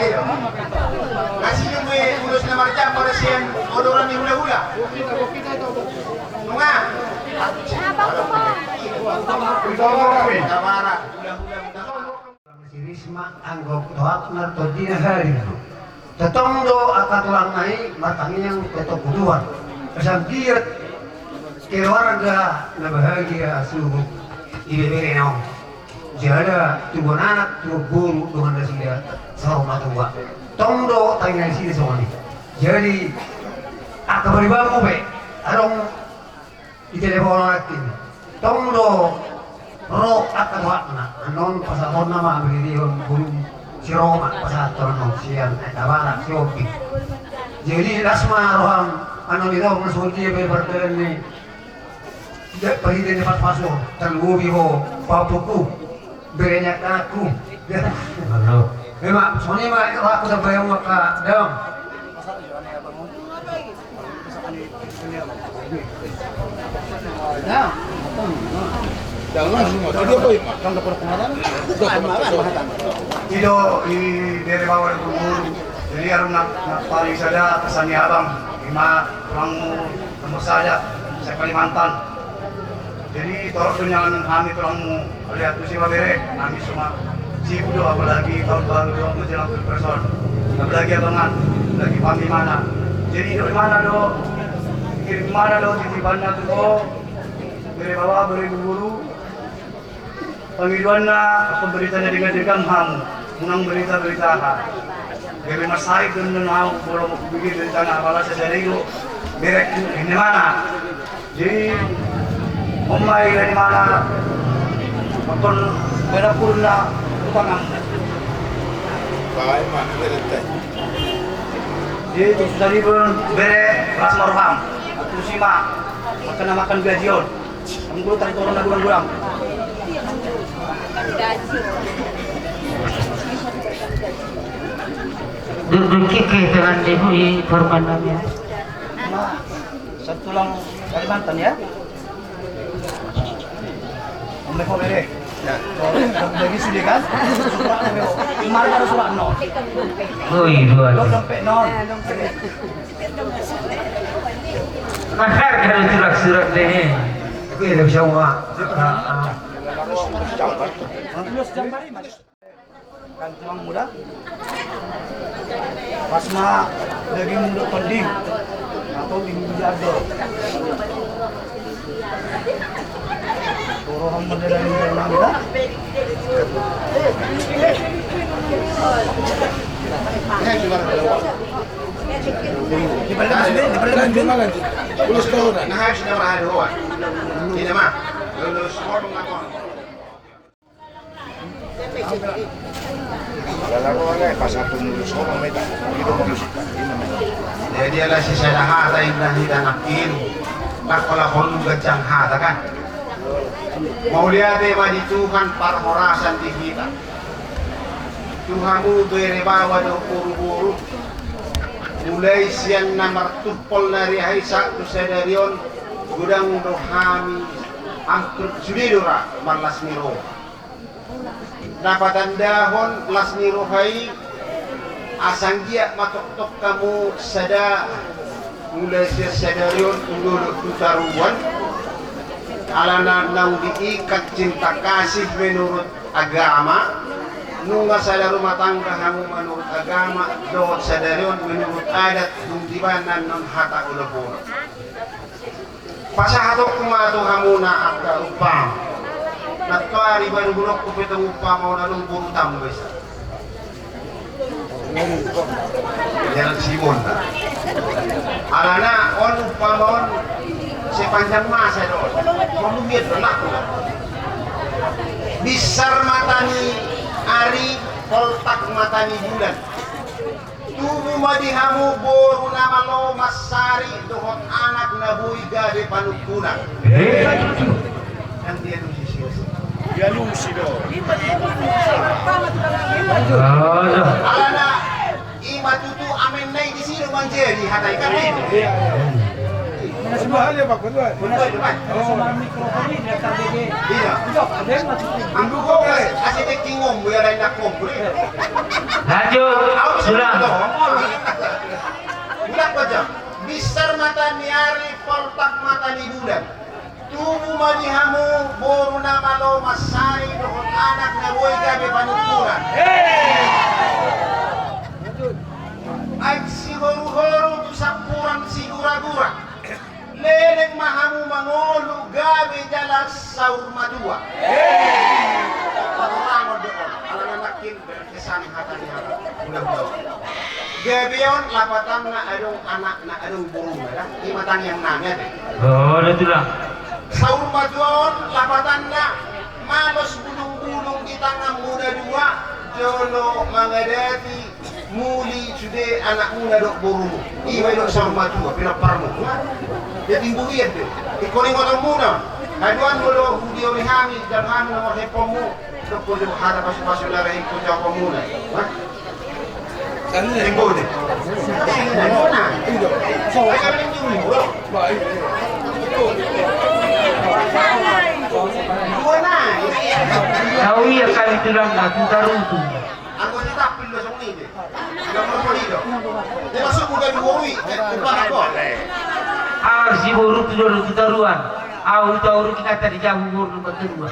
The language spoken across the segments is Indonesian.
Iya. Kasih yung may ulos na marcha para siyang odoran ni hula-hula. Nunga. Tawara. Si Risma anggap tohak narto dinahari na. Tatondo akatulang nai matangiyang ketokuduan. Kasampirat keluarga na bahagia seluruh ibibigay na Jada tubuh anak, tubuh guru dengan dia sama tua. Tondo tanya di sini semua nih. Jadi aku beribamu be, arong di telepon lagi. Tondo roh akan wakna, anon pasaton nama berion guru si Roma pasaton non sian tabara si Opi. Jadi lasma roham anon itu masuk dia berpergian nih. Tidak pergi di tempat masuk, terlubi ho papuku. Banyak aku. Halo. Memang soalnya mak aku dah bayar maka dong. Nah. Jangan semua. Tadi apa ya? Kan dapat kemarin. Itu di dari bawah guru. Jadi harus nak paling saja pesannya abang. Lima orang nomor saja. Saya Kalimantan. Jadi tolong tunjangan kami tolong lihat tuh si Babere, kami semua si Udo apalagi tahun baru menjelang person, apalagi abangan, lagi pagi mana. Jadi dari mana do, kirim mana do, titipannya tuh do, dari bawah beri guru, panggiluannya apa beritanya dengan kamu, menang berita dari Mas Said dan mau bolong bikin berita apalah sejari itu, berek ini mana, jadi Omai dari mana? Betul berapurna utangan. Baik mana berita? Jadi itu sudah diberi bere ras marham. Aku sima makan gajion. Kamu tarik turun lagi bulan. Kiki dengan ibu permandannya. Nah, satu tulang Kalimantan ya. Omai kau bere. Ya, bagi sudah kan? Kemarin ada surat non. Oh iya. Dompet non. Mahar kalau surat deh. Aku ya bisa uang. Kan tulang muda. Pasma daging muda pending atau di jado. Orang mendadak ini nangga. Di mana? Ulus tahu nak? Nah, harus nama ada hawa. Ini mah. Lulus sekolah mengakuan. Kalau orang pas satu lulus orang mereka itu lulus. Jadi adalah si saya hata yang lahir dan akhir. Tak kalau kon gajang hata kan. Mau lihat di Tuhan parhorasan di kita. Tuhanmu beri bawa do buru-buru. Mulai siang nomor tupol dari Aisyah tu sedarion gudang dohami angkut sudidura malas miro. Dapatan dahon las miro hai asang dia matok-tok kamu sada mulai siang sedarion undul tutaruan. Alana nang diikat cinta kasih menurut agama nunga sada rumah tangga kamu menurut agama dohot sadarion menurut adat duntibanan non hata ulapur pasahatok kumato kamu na agda upang natwari baru buruk kupitong upang mau nalung burutam bisa jalan Simon alana on upamon sepanjang masa doon memungkit berlaku bisar matani ari koltak matani bulan tubuh madihamu boru nama lo masari dohot anak nabui gade panukunan yang dia nusi sisi Dia lusi do. alana ima tutu amen nai di sini manjeri hatai kan ini Semua hal ya Pak Ketua. iya ambu kok asih kingom biar lain nak kompre Lanjut. matani bulan. Tubuh manihamu boru nama lo masai dohon anak na boy gabe panuturan. Ay siguro-horo tu sapuran sigura-gura. Leleng mahamu mangolu gabe jalas saur madua. Orang doon, alang nakin berkesan hatanya ulah-ulah. Gabion lapatan na adong anak na adong burung lah, imatang yang nanya deh. Oh, itu lah. Saur maduon lapatan na malos bulung-bulung di tangan muda dua, jolo mangadati muli sude anak muda dok burung. Iwa dok saur madua pinaparmo. Jadi buiyan deh. Ikoning otong muna. Kaduan mo lo hudio mihami dan hami nomor hepomu. Dok ko dok hada pasu-pasu na rin ko jaw muna. Tinggo deh. Tinggo na. Ay kami yung libro. Dua na. Tahu ya kali itu lang aku taruh tu. Ang kita pilo sa unide. Ang mga polido. Di masuk mo gabi uwi. Upang ako. Ah, si buruk tu dulu tu taruhan. Ah, tahu kita tadi jauh buruk tu kedua.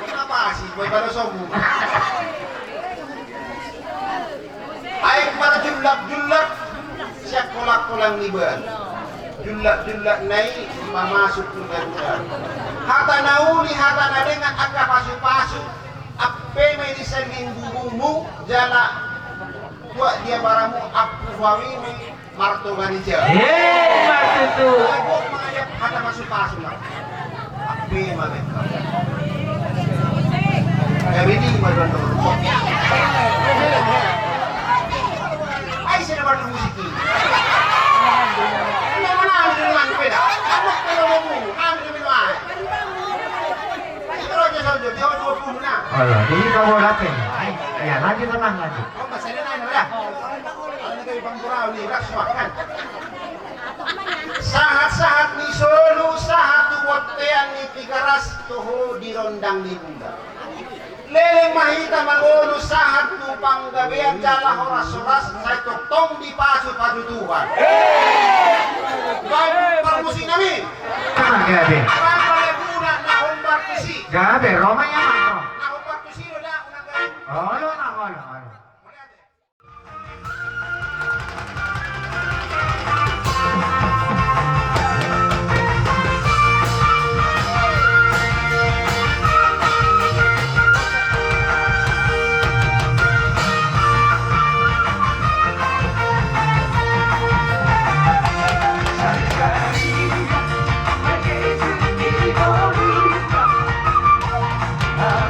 Kenapa sih? Boy para sobu. Ay para julak-julak siya kolak-kolang niban. Julak-julak nai mamasuk ke garuda. Hata nauli hata na dengan agka pasu-pasu. Ape may disangin bubungmu jala buat dia baramu apu wawi may marto ganija. Marto tu. Ako mangayap hata pasu-pasu lang. Ape maganda. Kami di maganda. Ay sila ba ng musiki? Ano mo na ang naman peda? Ano ko mo? Ano mo na? Pero aja saja dia 20 na. Alah, jadi kamu lapin. Ya, nanti tenang lagi. Oh, masaya na ya. Ano kayo pang buraw ni Rakswakan? Sahat-sahat ni Solo, sahat tuwagtean ni Pigaras, toho di rondang ni Bunda. Leleng mahita mangolo sahat tupang gabian jala horas-horas sa toktong di paso patutuhan. Baik permusin namin. Gabe. Abang palaguna na humbar kisi. Gabe, Roma yang mana? Na humbar kisi na unang gabi. Oh, lo na, lo. Ah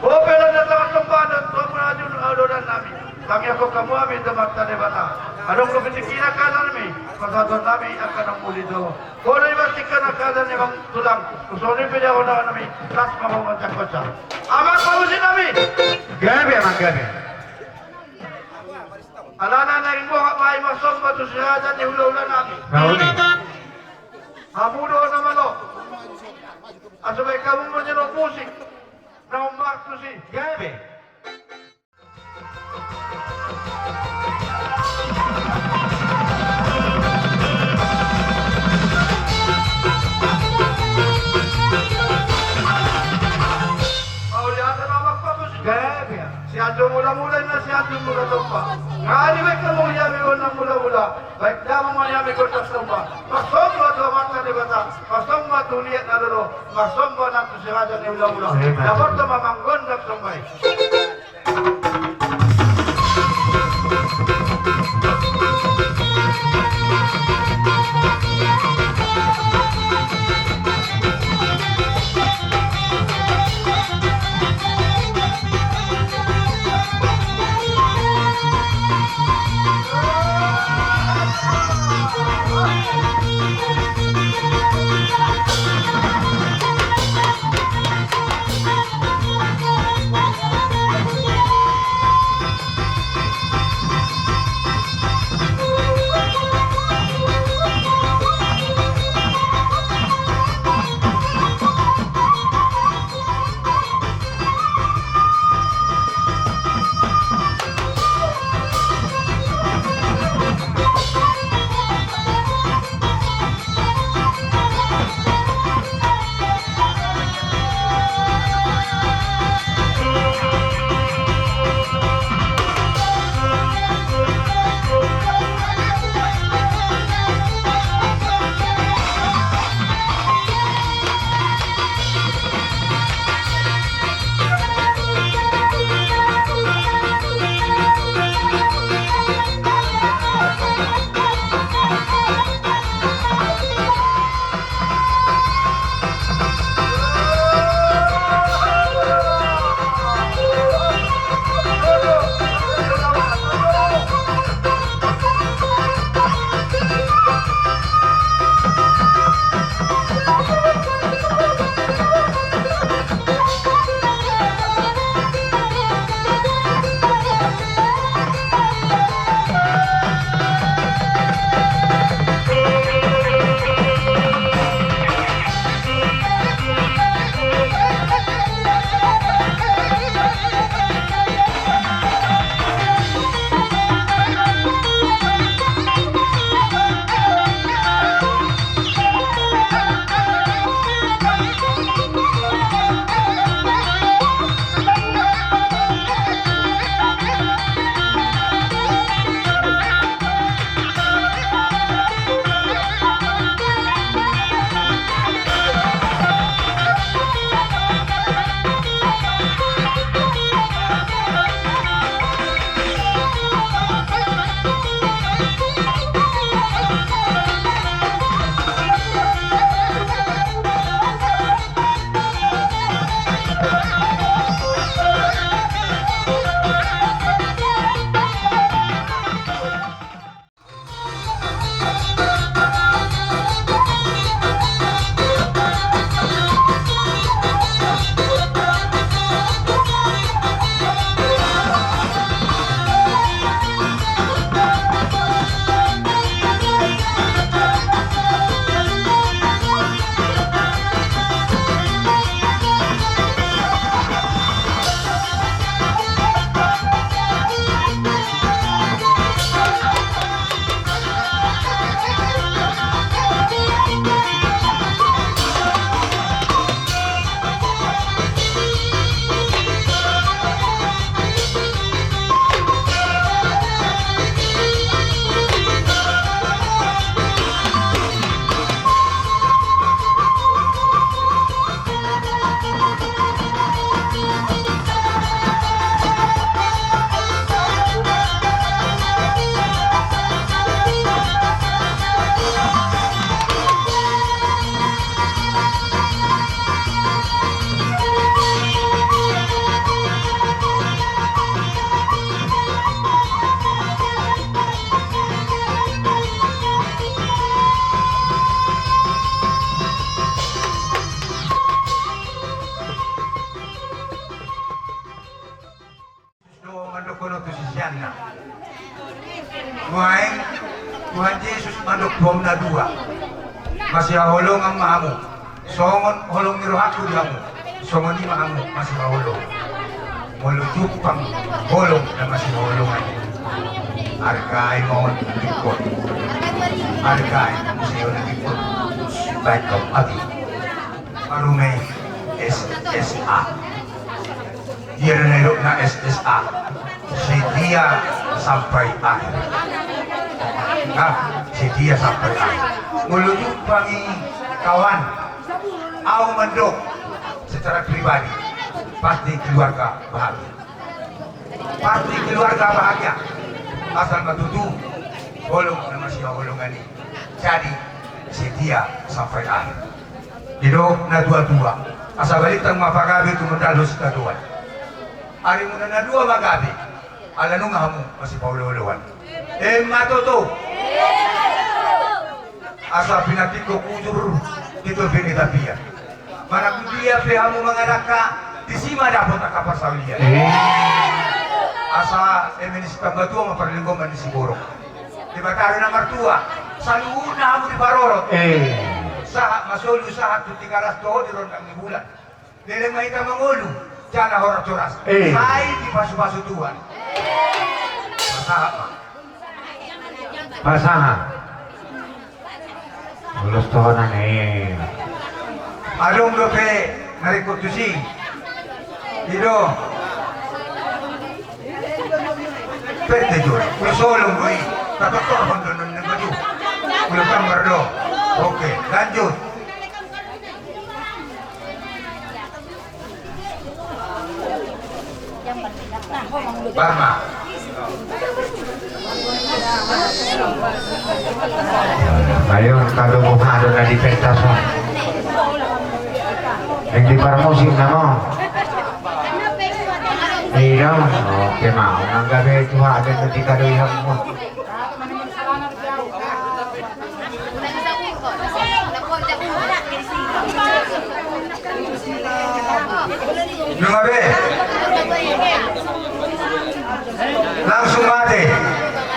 Bopela na tawa sembahan tumanajun adonan nami. Kami ako kamu amin tempat tadi bata. Adong lo ketikina kanan mi. Pasatan nami akan muli do. Kalau dipastikan kanan ni bang tulang. Kusoni peda ona nami. Tas mau macam macam. Amat palusin nami. Gabi anak gabi. Alana na rin mo kapay masom batu sihada ni ulo-ulo nami. Rauli. Hamudo naman lo. Asabay kamu mo nyo musik. Na umak to si. Gabi. Pauliatan amak pa to si. Gabi. Siyado mula-mula na siyado mula-tumpa. Nga baik na mo yami ko ng mula-mula. Baik na mo yami ko ng tumpa. Masomba to mata ni bata. Masomba tuniyat na lolo. Masomba na to sihada ni mula-mula. Dapat to mamanggon na sumbay. kuno to si Sianna. Muaing Tuhan Yesus manok buang na dua. Masih holong ang mahamu. Songon holong ni rohaku diamu. Songon ni mahamu masih holong. Melujuk pang holong na masih holongan. Hargai mohon ikut. Hargai museo ikut. Baik kau abi. Marungai SSA. Dia nelok na SSA. Sedia sampai akhir. Nah, sedia sampai akhir. Melujuk pangi kawan. Au mendok secara pribadi. Pasti keluarga bahagia. Pasti keluarga bahagia. Asal matutu holong nama siya holongan ini. Jadi setia sampai akhir. Hidup na dua-dua. Asal balik tang mapagabi tumundalo sa kaduan. Ari mo na dua magabi. Ala nung hamu masih paululuan. Matutu. Asal pinatik ko kujur dito binitapia. Manang dia pehamu mangaraka di sima dapat nakapasaulia. Asa eminista batua maparlinggongan ni siguro. Di bataro na martua, saluuna mo di barorot. Sa masolo sa hatu 300 di ron ang bulan. Dili mahita mangulo, jana horas-horas. Sai di pasu-pasu tuan. Pasaha. Pasaha. Lulus tohonan Adong dope narikot tusi. Ido. Pwede dyan. Usolong ko eh. Tatotohon doon ng baju. Ulang kamar do. Oke, lanjut. Barma. Ayun, kalau mo halo na di pentas mo. Yang di parmusik na mo. Iya, oke mau. Nang gabi itu ada ketika doyang mo. Nungabe. Langsung mati.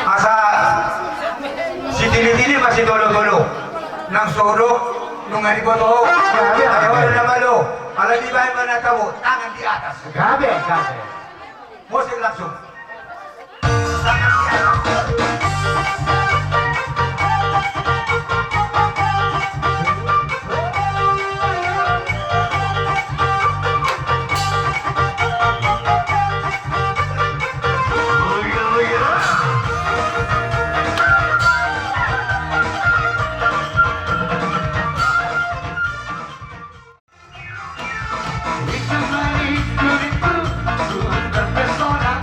Asa si tili-tili masih tolo-tolo. Nang solo nung hari ko to. Ayaw na malo. Alam di ba yung manatabo? Tangan di atas. Gabi. Musik langsung. Tangan di atas. Terpesona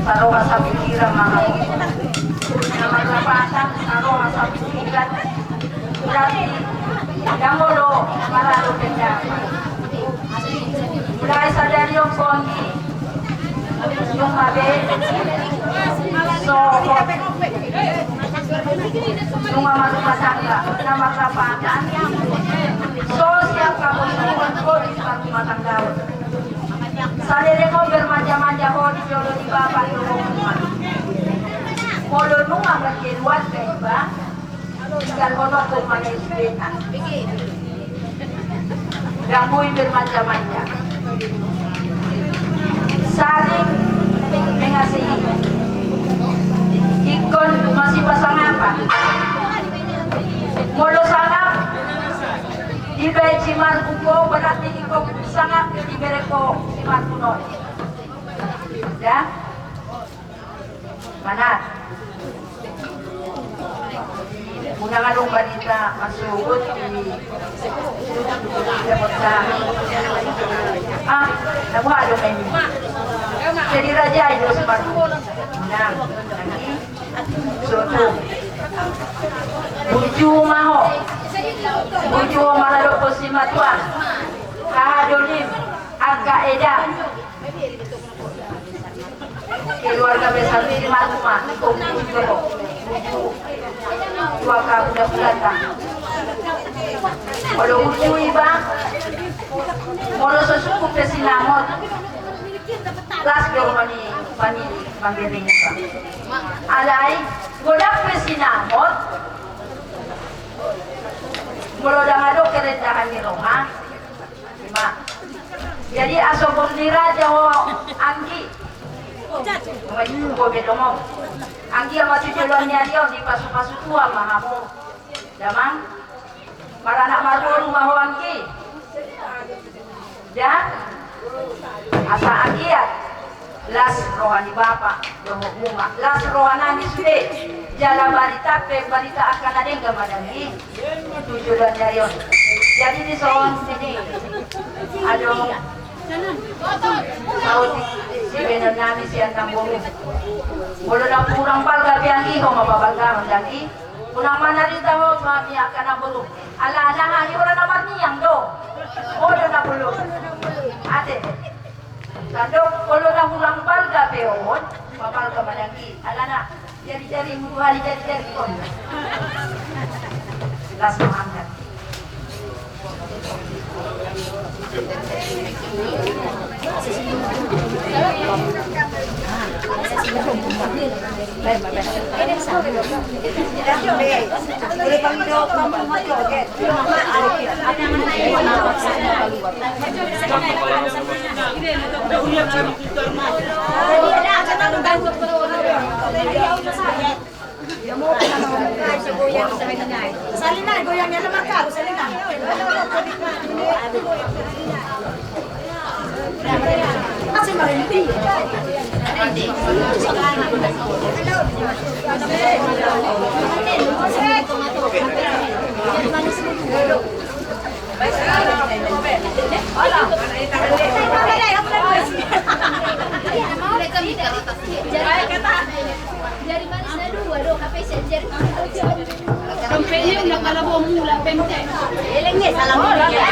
Sarong sa pikiran mga na maglapatan, sarong sa pikiran dati dangulo maralo kendapan mulai sa daryong kongi yung mabe so yung mamatangga na maglapatan so siya kamusuhan ko di matanggaw sarili ko bermanja-manja ko di jodoh di baba yung molo nung agad kinuat kayo ba? Tinggal ko na kung mag-isbitan gamoy bermanja-manja saling mga siya ikon masih pasangapan molo sangap ibay cimar kuko berarti ikon sangap ibere ko cimar kuno ya manat muna nga nung balita masugot dapat sa nabuhalo kayo jadi raja itu seperti menang soto buju maho buju malalo ko si matuan kahadolim agak edam keluarga besar di rumah buju dua kamu dah datang Kalau ujui ba, moro sa suko pe sinamot. Last daw maniling pa. Alay, godak pe sinamot. Moro da nga do keretahan ni Roma. Lima. Jadi aso bondira jawo anggi. Ngayon ko bedong. Anggi ang matutulon niya diyo di pasu-pasu tua mahamu. Damang marana marbo maho anggi. Ya. Asa anggiat. Las rohani bapa, doho bunga. Las rohanani sude. Jala balita akan ada yang gamadanggi. Tujuan dari on. Jadi di soal sini. Aduh. Tahu si benar nami si antang bumi. Mulu na kurang palga biangi ho mababalga mandagi. Kunang mana rin tahu suami akan abulu. Ala nga yura na marniyang do. Mulu na bulu. Ate. Kado kalau na kurang palga peon, mapalga mandagi. Ala na. Jadi muali jadi kon. Las mahamkan. Salinan, goyangnya naman ka, salinan. Kasi marindi. Jari manis na dua do kape jari kampenya udah kalabo mula pemte elengnya salam ya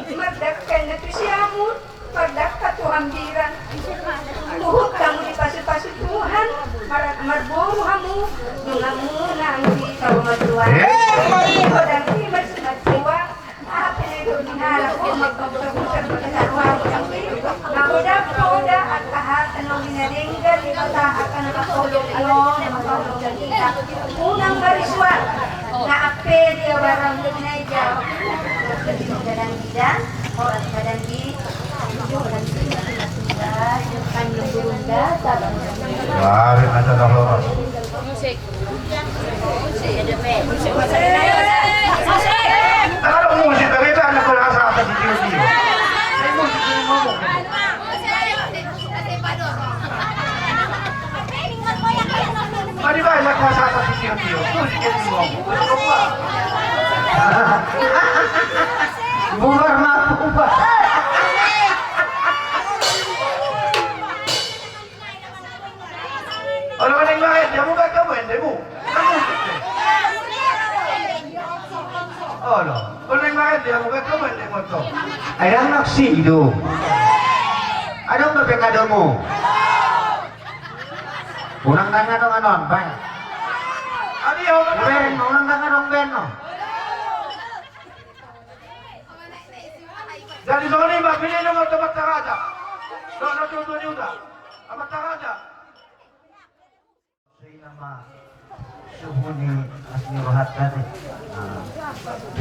Magdakkan na to siya mo, pagdakka to hambiran. Tuhot ka mo di pasu-pasu Tuhan, marboro ka mo, nunga mo na ang di ka magduwan. Kodang di magsiwa, pinagod ginala ko, magpapagusag magkakaruha ko ng pili. Nakuda at kahit anong ginalinggan, di mataka ka nakatulog na magpapagod ng kita. Unang bariswa, na ape di barang dinayja. Kadang kita, orang kadang di, orang di, kan berunda, tabang. Mari ada dahulu. musik ada musik Kalau musik dari itu anak kelas atas di sini. Saya musik ini ngomong. Mari baiklah kelas atas di sini. Musik ini ngomong. Bubar matu ubah. Kalau ada yang lain, dia bukan kamu yang demo. Kamu musik. Oh no. Kalau yang lain, dia bukan kamu yang demo tu. Ayang naksido. Anong mapekado mo? Unang ka nga nung anon, ba? Ano yung Ben, unang ka nga nung Ben, no? Jadi soalnya mbak pilih nomor tempat taraja. No contohnya udah. Tempat taraja. Sa nama suhu ni asli rohat tadi.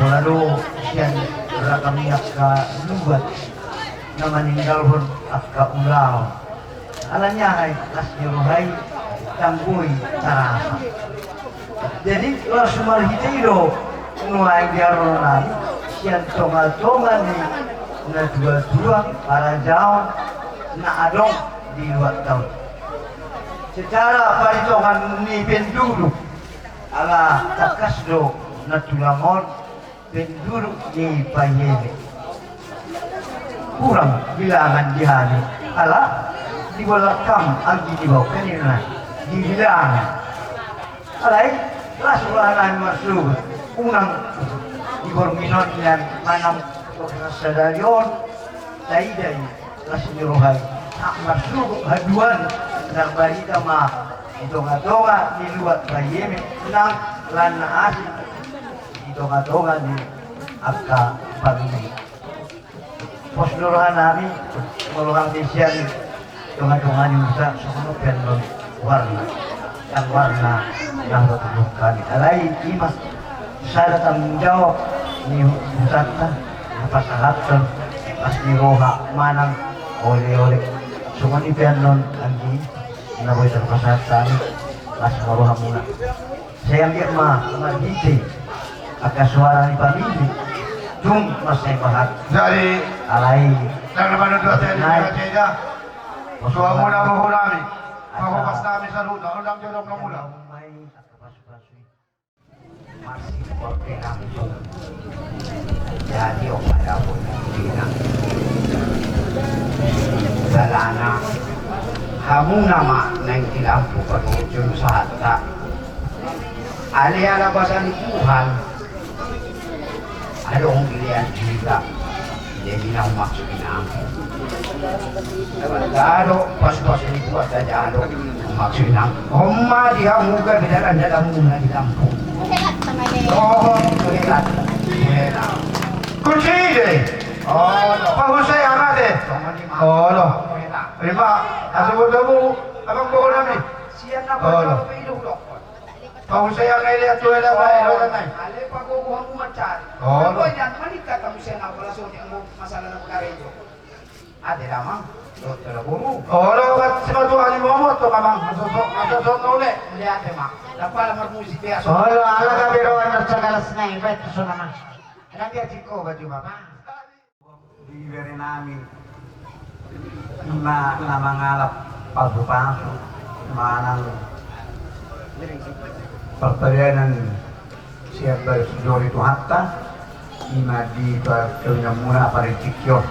Lalu siyan rakamiyak ka lubat na maninggal hon at kaulaw. Alam niya ay asli rohay tambuy tarasa. Jadi kalau sumal hitiro nuay diaronan siyan tongal-tongal ni na dua-dua para jauh na adong di luar tahun. Secara paritongan ni penduduk ala takasdo na tulangon penduduk di Payene kurang bilangan dihani ala di belakang agi di bawah kanina di bilangan alai lasulan masuk unang di gorminon yang manam sadarion dai lasiruhai tak masuk haduan dan balita ma donga-donga di luar Payene nang lana asli di donga-donga di akka pagini posluruhan namin muluhang desyan donga-donga ni Musa sumunod penon warna ang warna ng tutulungan alay ima sada tanggung jawab ni Musa napasahatan as ni Roha manang ole-ole sumani penon anggi naboy terpasahatan as maruha muna saya ambil margiti agak suara ni pamili Jum masih bahat Dari alai Nang naman ang dati ang Jeda Suha mo na mo namin Makupas namin sa ruta Ano lang dyan ang mula masih seperti langsung jadi pada pun tidak salana kamu nama neng tilampu penujung sahata alih bahasan Tuhan ada orang pilihan juga jadi nak maksudin apa kalau pas-pas ini buat saja ada maksudin apa Oma dia muka bidaran dalam muna di kampung oh hebat kunci deh oh bagus saya anak deh oh loh lima asal kamu abang bawa kami oh loh bagus saya ngai tu ada baik ada nai ale pagogo mo macari oh loh yan manika kamu saya nak langsung yang masalah nak perkara itu ada lamang oh loh sebab tu ani mo to kamang masuk nole lihat mak dapat lamar musik dia oh loh ala kabiro na sagala snai bet so naman nanti aciko baju bapak di berenami ima namangalap pasu-pasu manang pertanyaan siapa sejauh itu hatta ima di kawina muna paritikyo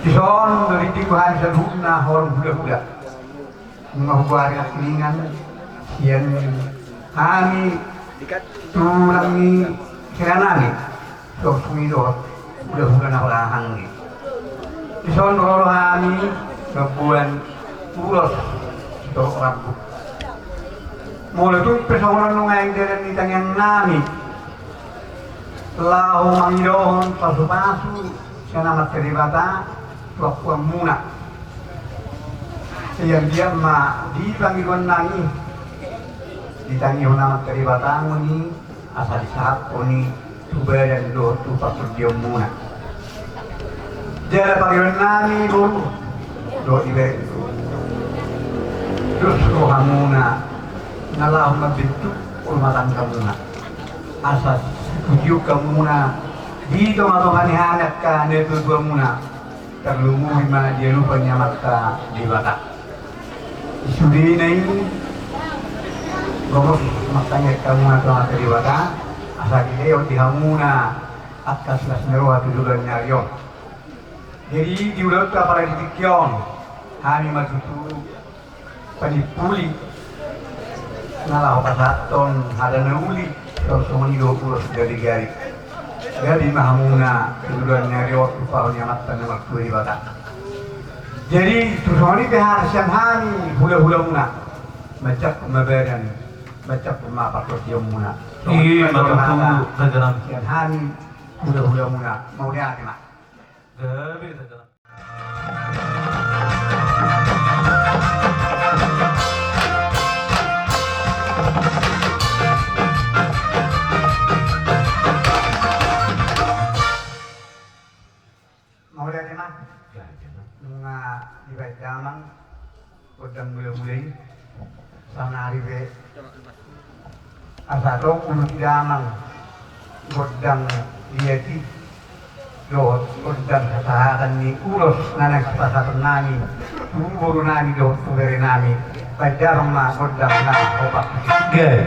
Tison dari tikuhan sa luna horong hula-hula mga huwari na kilingan yan kami tulang ni kiranani so sumido hula-hula na kulahang ni Tison roro kami sa buwan ulos ito rabu mula itu persoalan nung ayang dari nitang yang nami lahu mangidohon pasu-pasu siya namat keribata tuak muna siya dia ma di pangiluan nangi ditangi ho namat keribata mo ni asal saat ko ni tubayan do tupak dia muna jala pangiluan nami do ibe terus ko hamuna ngalah mabitu urmatan kamuna asas tujuh kamuna dito matohanihanat ka neto dua muna terlumuhi mana dia lupa nyamat ka di batak isudi na ini gomos makanya kamu atau mata di batak asal dileo dihamuna atas las neroha tujuan nyarion jadi diulat ka para ditikyon hani matutu panipuli ngalah pasaton ada nauli kalau semua 20 dari gari jadi mahamuna kedudukan nyariot upahnya mata nama kuri batak jadi tusoni behar syamhani hula-hula muna macam mabaran macam mapak roti muna iya betul tergeram syamhani hula-hula muna mau dia mak lebih tergeram Jamang kodang mulai sana ribe asatong ulu jamang kodang liati Lord, undang katahakan ni ulos na nagpasapon namin, buburo namin, Lord, pugari namin, padarma, undang na opak. Good.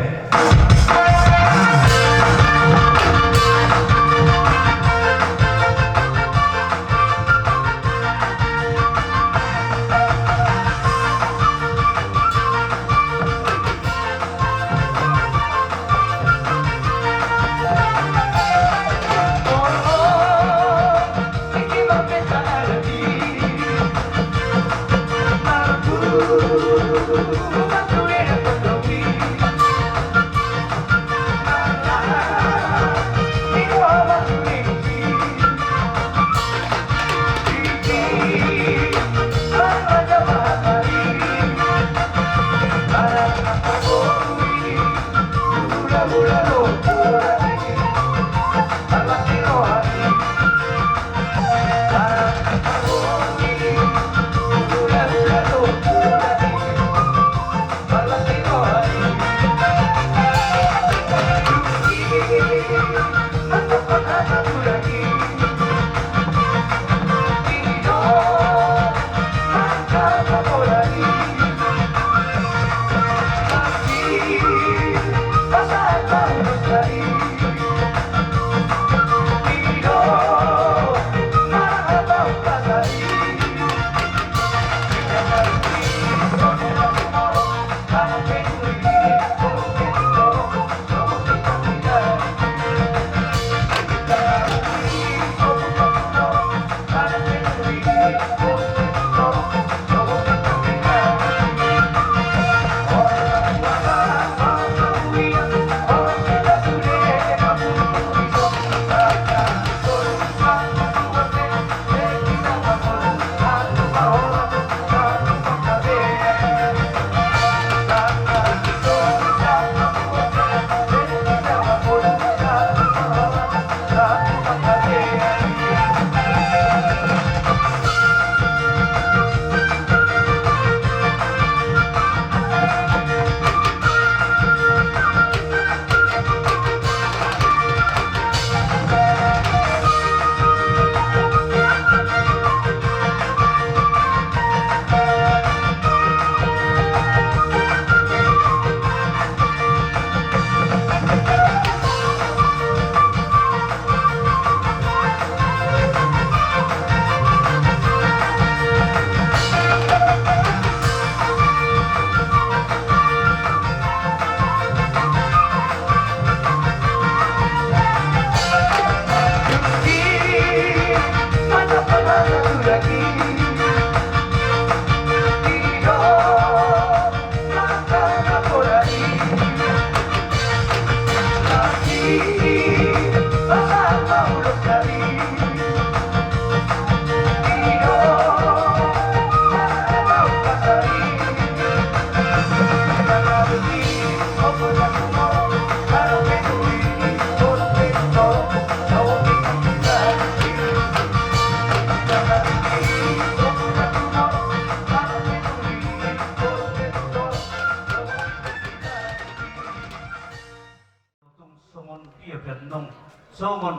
Songon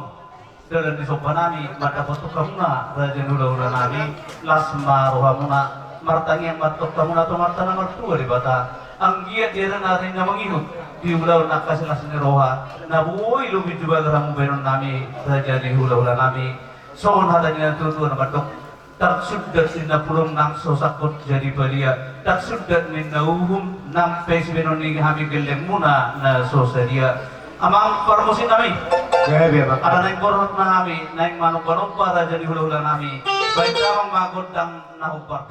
dalam di sopanami mata foto kamuna raja nula nami lasma rohamuna martangi yang matok kamuna to martana martua di bata anggiat dia narin na mangihut di ulau nakasi nasini roha na buoi lubi juga ramu benon nami raja di hula nami songon hadanya tutu na matok tak sudah sina pulung nang sosakot jadi balia tak sudah minauhum nang pes benon ni hami geleng muna na sosadia amang permusin nami ada naik korot na kami, naik manuk raja di hula-hula nami. Baik kawang magot dan nahupak.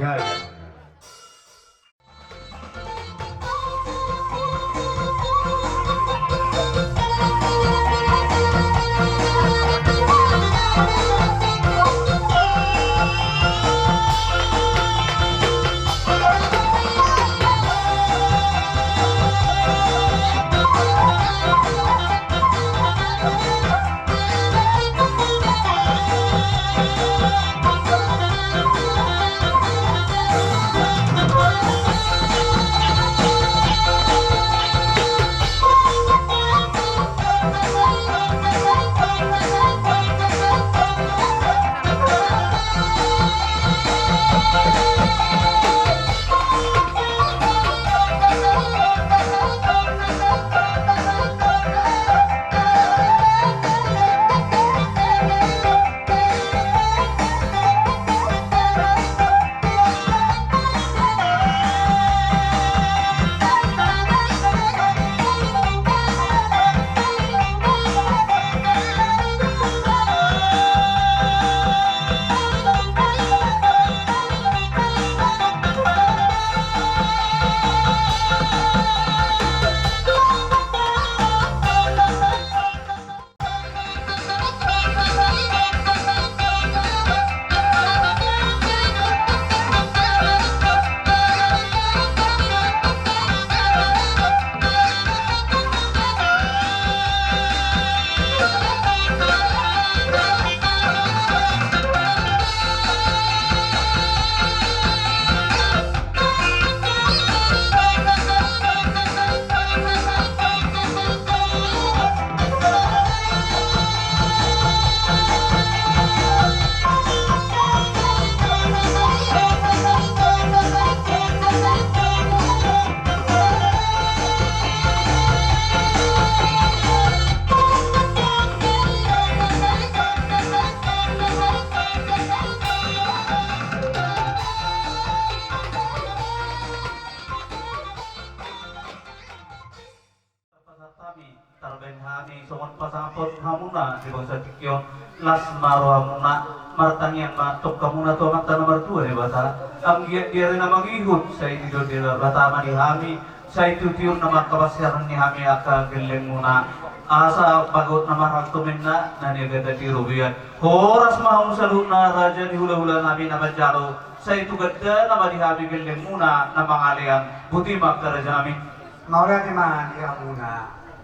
makot hamuna di bangsa tikyon las maro hamuna martangyan matok kamuna to mata nomor 2 di bata ang dia rin namang ihud sa ito di bata manihami sa ito tiyon na makabasiran ni hami aka geleng muna asa bagot na maraktumin na nanigada di rubiyan horas mahong salud na raja ni hula-hula namin na madyaro sa ito ganda na manihami geleng muna na mangalian buti magkaraja namin Maura di mana dia muna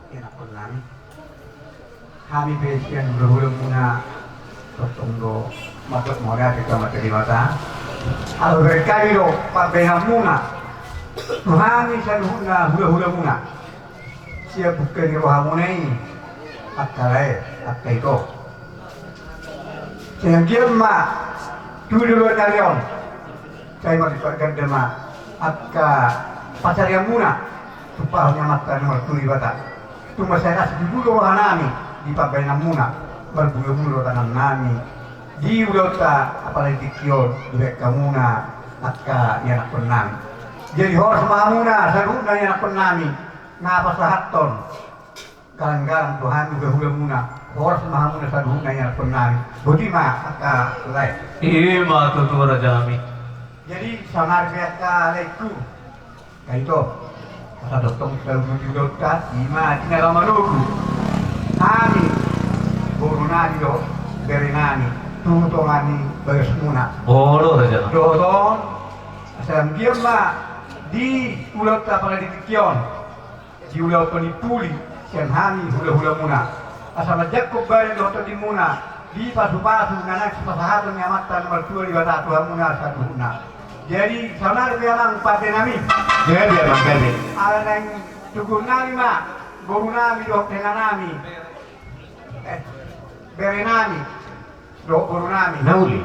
inakon namin kami besian hula-hula muna tunggu masuk maura di kamar mata al berkairo pabena muna Tuhani sa hula-hula muna siya bukan ni rohamunay at kalay at kaito siya girma tuloy na leon saya magpaganda ma at ka pasarya muna tupahnya mata nomor tuli bata tumasaras di bulo hanami di pabena muna berbulo-bulo tanam nami di ulota apalagi kion direka muna at ka yan ako nami jadi horas mamuna saruna yang aku nami ngapa sahaton galang-galang Tuhan juga hula muna horas mamuna saruna yang aku nami budi mah kata lain iya mah tutu raja kami jadi sangar biasa leku kaito kata dokter selalu juga ima tinggal maluku kami borunani do berenani tutongani bayas muna bodoh raja dodon asam dia mah di ulat apa di tikyon di ulat penipuli sian hani hula-hula muna asal jakko bare do to di muna di pasu-pasu nganak pasahatun ngamatan nomor 2 di bata Tuhan muna satu muna jadi sanar memang pada nami jadi dia makanya ala nang tugur nami ma boru nami do dengan nami bere nami do boru nami nauli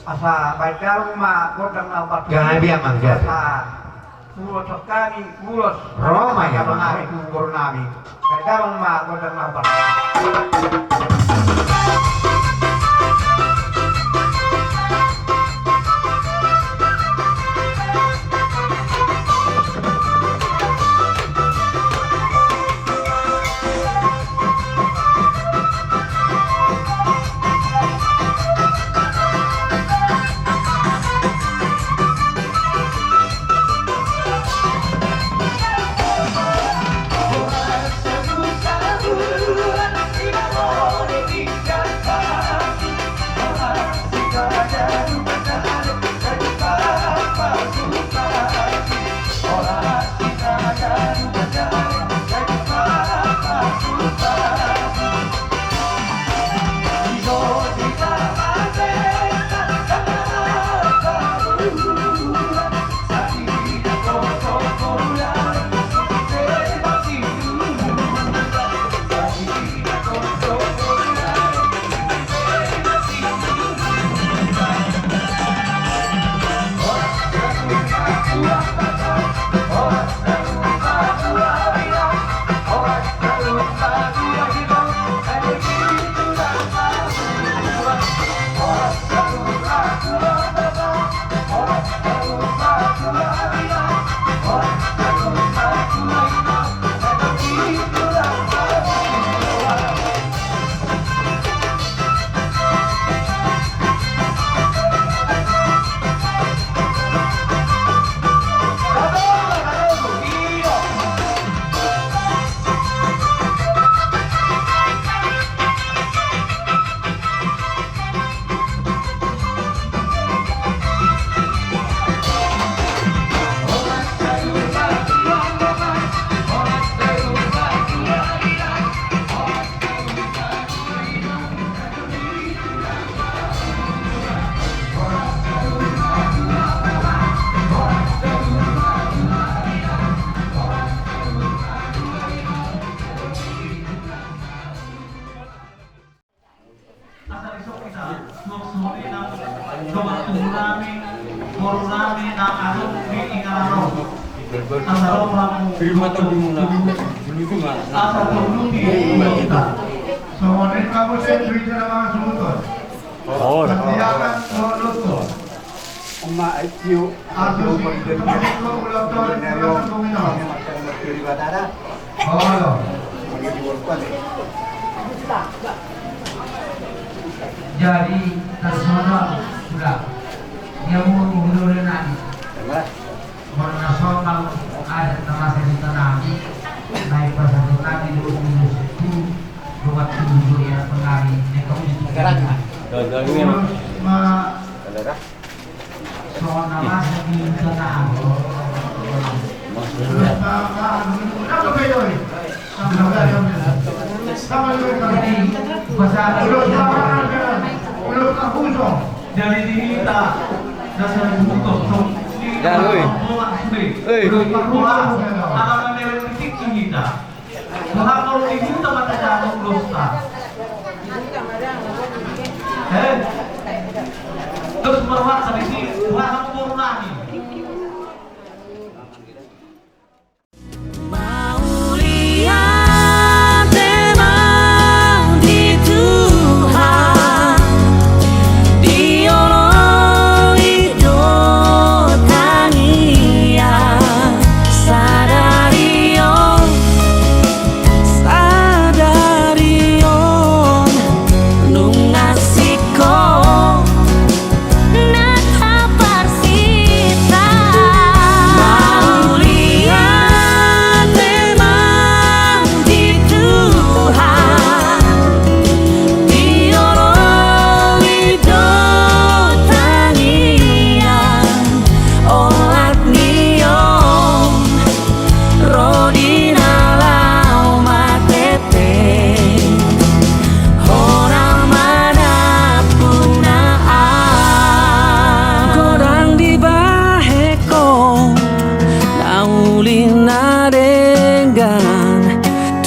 asa baikal ma kodang nampak jadi dia makanya Mulos kami, mulos Roma ya bang bang. hari itu nami. Kadang mak kodang nampak. Soalnya kamu saya berbicara sama sebutun. Sediakan lutut. Uma IQ Atau si kamu ulang tahun yang di batara Oh, Jadi tersono sudah dia mau mengumpulkan nanti. Nasional ada terasa di tanami naik persatu kami dulu itu buat tujuh ya pengari ekonomi. Soal nama di tanami. Jadi diminta dasar butuh Ya, oi. Terus merawat sendiri, Tuhan mengurangi.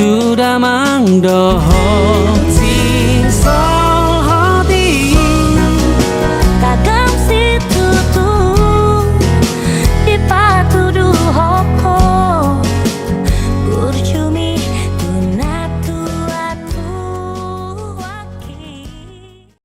Tuda mangdo